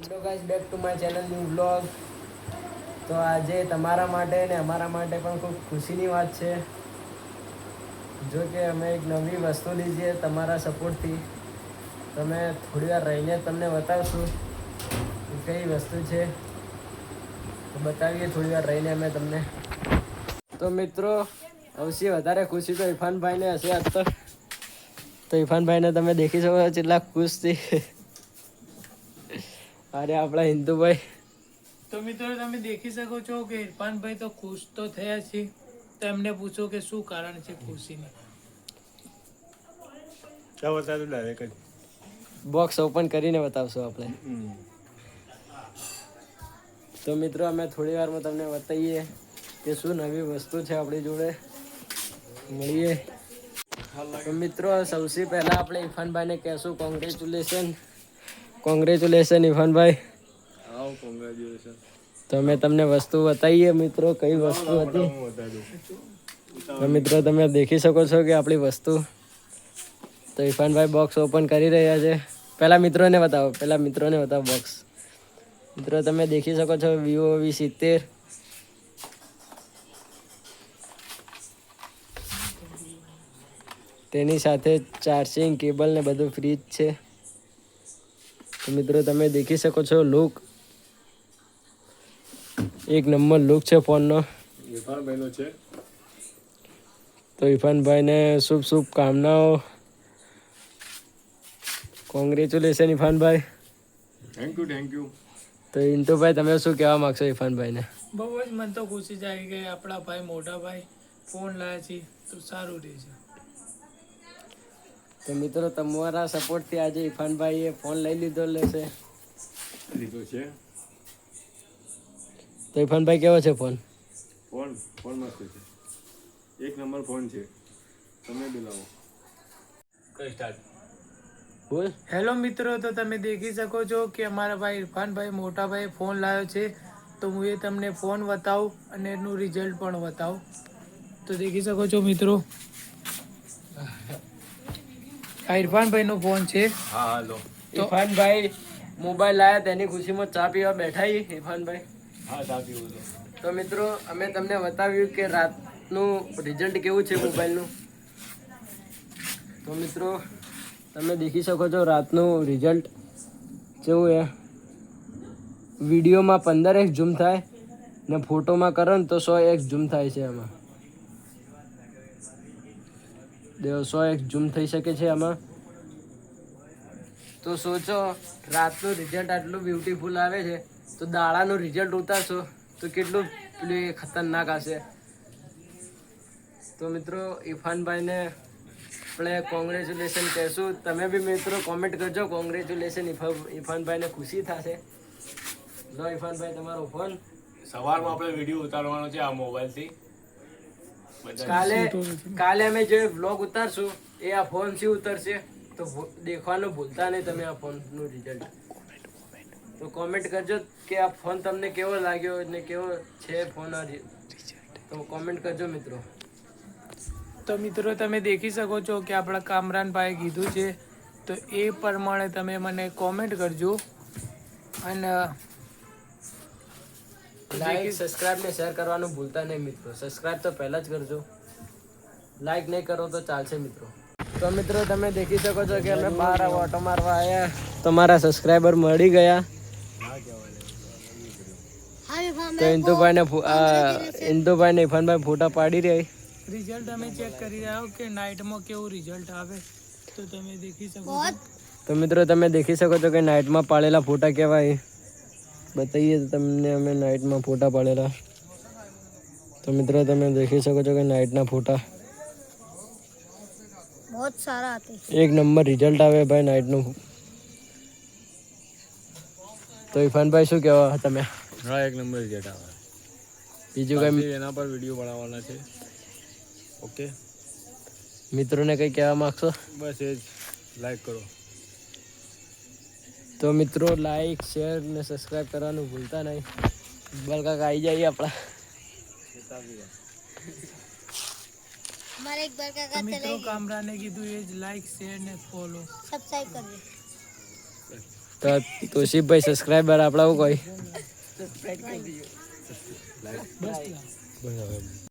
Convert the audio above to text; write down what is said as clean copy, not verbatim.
Hello guys, back to my channel new vlog. તો આજે તમારા માટે ને અમારા માટે પણ ખૂબ ખુશીની વાત છે. જો કે અમે એક નવી વસ્તુ લીધી તમારા સપોર્ટથી. તમે થોડી વાર રહીને તમને બતાવશું કઈ વસ્તુ છે. તો બતાવીએ થોડી વાર રહીને અમે તમને. તો મિત્રો, સૌથી વધારે ખુશી તો ઇરફાનભાઈને હશે આજ તો ઇરફાનભાઈને તમે દેખી શકો છો કેટલા ખુશ છે. અરે આપણા હિન્દુભાઈ. તો મિત્રો તમે દેખી શકો છો કે ઇરફાનભાઈ તો ખુશ તો થયા છે. તો એમને પૂછો કે શું કારણ છે ખુશીનું. ક્યાં બતાવ્યું ડાયરેક્ટ બોક્સ ઓપન કરીને બતાવશું આપણે. તો મિત્રો અમે થોડી વારમાં તમને બતાવીએ કે શું નવી વસ્તુ છે આપણી જોડે. મળીએ. તો મિત્રો સૌથી પહેલા આપણે ઇરફાનભાઈને કહેશું કોંગ્રેચ્યુલેશન ઇરફાનભાઈ. હા, કોંગ્રેચ્યુલેશન. તો અમે તમને વસ્તુ બતાવીએ મિત્રો કઈ વસ્તુ હતી. તો મિત્રો તમે દેખી શકો છો કે આપણી વસ્તુ. તો ઇરફાનભાઈ બોક્સ ઓપન કરી રહ્યા છે. પેલા મિત્રોને બતાવો બોક્સ. મિત્રો તમે દેખી શકો છો Vivo V70. તેની સાથે ચાર્જિંગ કેબલ ને બધું ફ્રી જ છે. તો મિત્રો તમે દેખી શકો છો લુક. એક નંબર લુક છે ફોનનો. ઇરફાનભાઈનો છે. તો ઇરફાનભાઈને શુભ શુભ કામનાઓ. કોંગ્રેચ્યુલેશન ઇરફાનભાઈ. Thank you. તો ઇન્ટુભાઈ તમે શું કહેવા માંગશો ઇરફાનભાઈને? બહુ જ મને તો ખુશી જાય કે આપણા ભાઈ મોટા ભાઈ ફોન લાવ્યા છે તો સારું રહેશે. તો મિત્રો તમારા સપોર્ટથી આજે ઇરફાનભાઈએ ફોન લઈ લીધો છે. લીધો છે. તો ઇરફાનભાઈ કેવો છે ફોન? ફોન મસ્ત છે. એક નંબર ફોન છે. તમે બી લાવો. કઈ સ્ટાર્ટ. બોલ. હેલો મિત્રો, તો તમે દેખી શકો છો કે અમારા ભાઈ ઇરફાનભાઈ મોટા ભાઈ ફોન લાવ્યો છે. તો હું એ તમને ફોન બતાવું અને એનું રિઝલ્ટ પણ બતાવું. તો દેખી શકો છો મિત્રો, આ ઇરફાનભાઈનો ફોન છે. હા, હાલો. ઇરફાનભાઈ મોબાઈલ લાવ્યા તેની ખુશીમાં ચા પીવા બેઠા ઇરફાનભાઈ. હા, ચા પીવું તો. તો મિત્રો અમે તમને બતાવ્યું કે રાતનું રિઝલ્ટ કેવું છે મોબાઈલનું. તો મિત્રો તમે દેખી શકો છો રાતનું રિઝલ્ટ કેવું છે. વિડીયોમાં 15x ઝૂમ થાય ને ફોટોમાં કરો ને તો 100x ઝૂમ થાય છે. એમાં 100x ઝૂમ થઈ શકે છે આમાં. તો સોચો રાતનું રિઝલ્ટ આટલું બ્યુટીફુલ આવે છે તો દાડાનું રિઝલ્ટ ઉતારશો તો કેટલું ખતરનાક હશે. તો મિત્રો ઇરફાનભાઈને આપણે કોંગ્રેચ્યુલેશન કહેશું. તમે બી મિત્રો કોમેન્ટ કરજો કોંગ્રેચ્યુલેશન. ઇરફાનભાઈને ખુશી થશે. જો ઇરફાનભાઈ તમારો ફોન. સવારમાં આપણે વિડીયો ઉતારવાનો છે આ મોબાઈલથી. કાલે અમે જે વ્લોગ ઉતારશું એ આ ફોનથી ઉતરશે. તો દેખવાનું ભૂલતા નહીં તમે આ ફોનનું રિઝલ્ટ. તો કોમેન્ટ કરજો કે આ ફોન તમને કેવો લાગ્યો ને કેવો છે ફોન. તો કોમેન્ટ કરજો મિત્રો. તો મિત્રો તમે દેખી શકો છો કે આપણા કામરાનભાઈએ કીધું છે તો એ પ્રમાણે તમે મને કોમેન્ટ કરજો. અને લાઈક, સબસ્ક્રાઇબ ને શેર કરવાનું ભૂલતા નહીં મિત્રો. સબસ્ક્રાઇબ તો પહેલા જ કરજો. લાઈક નહીં કરો તો ચાલશે મિત્રો. તો મિત્રો તમે દેખી શકો છો કે અમે બહાર ઓટો મારવા આવ્યા. તમારા સબસ્ક્રાઇબર મળી ગયા. તો ઇન્દુભાઈને ઇરફાનભાઈ ફોટા પાડી રહ્યા. રિઝલ્ટ અમે ચેક કરી રહ્યા કે નાઇટમાં કેવું રિઝલ્ટ આવે. તો તમે દેખી શકો છો. તો મિત્રો તમે દેખી શકો છો કે નાઇટમાં પાડેલા ફોટા કેવાય. બતાવીએ તો તમને અમે નાઇટમાં ફોટા પાડેલા. તો મિત્રો તમે દેખી શકો છો કે નાઇટના ફોટા बहुत सारा आते हैं. એક નંબર રિઝલ્ટ આવે ભાઈ નાઇટનું. તો ઇરફાનભાઈ શું કહેવા તમે? હા, એક નંબર રિઝલ્ટ આવે. બીજું કઈ એના પર વિડીયો બનાવવાના છે. ઓકે. મિત્રોને કંઈ કહેવા માંગશો? બસ એ જ. લાઈક કરો. તો મિત્રો લાઈક, શેર ને સબસ્ક્રાઇબ કરવાનું ભૂલતા નહીં. ઇકબાલ કાકા આવી જઈએ આપણા. हमारे एक बार का તો મિત્રો चलेगी. કામરાને કીધું એ જ લાઈક શેર ને ફોલો. सब्सक्राइब कर दे. તો તોશીફભાઈ સબસ્ક્રાઈબર આપણા કોઈ બસ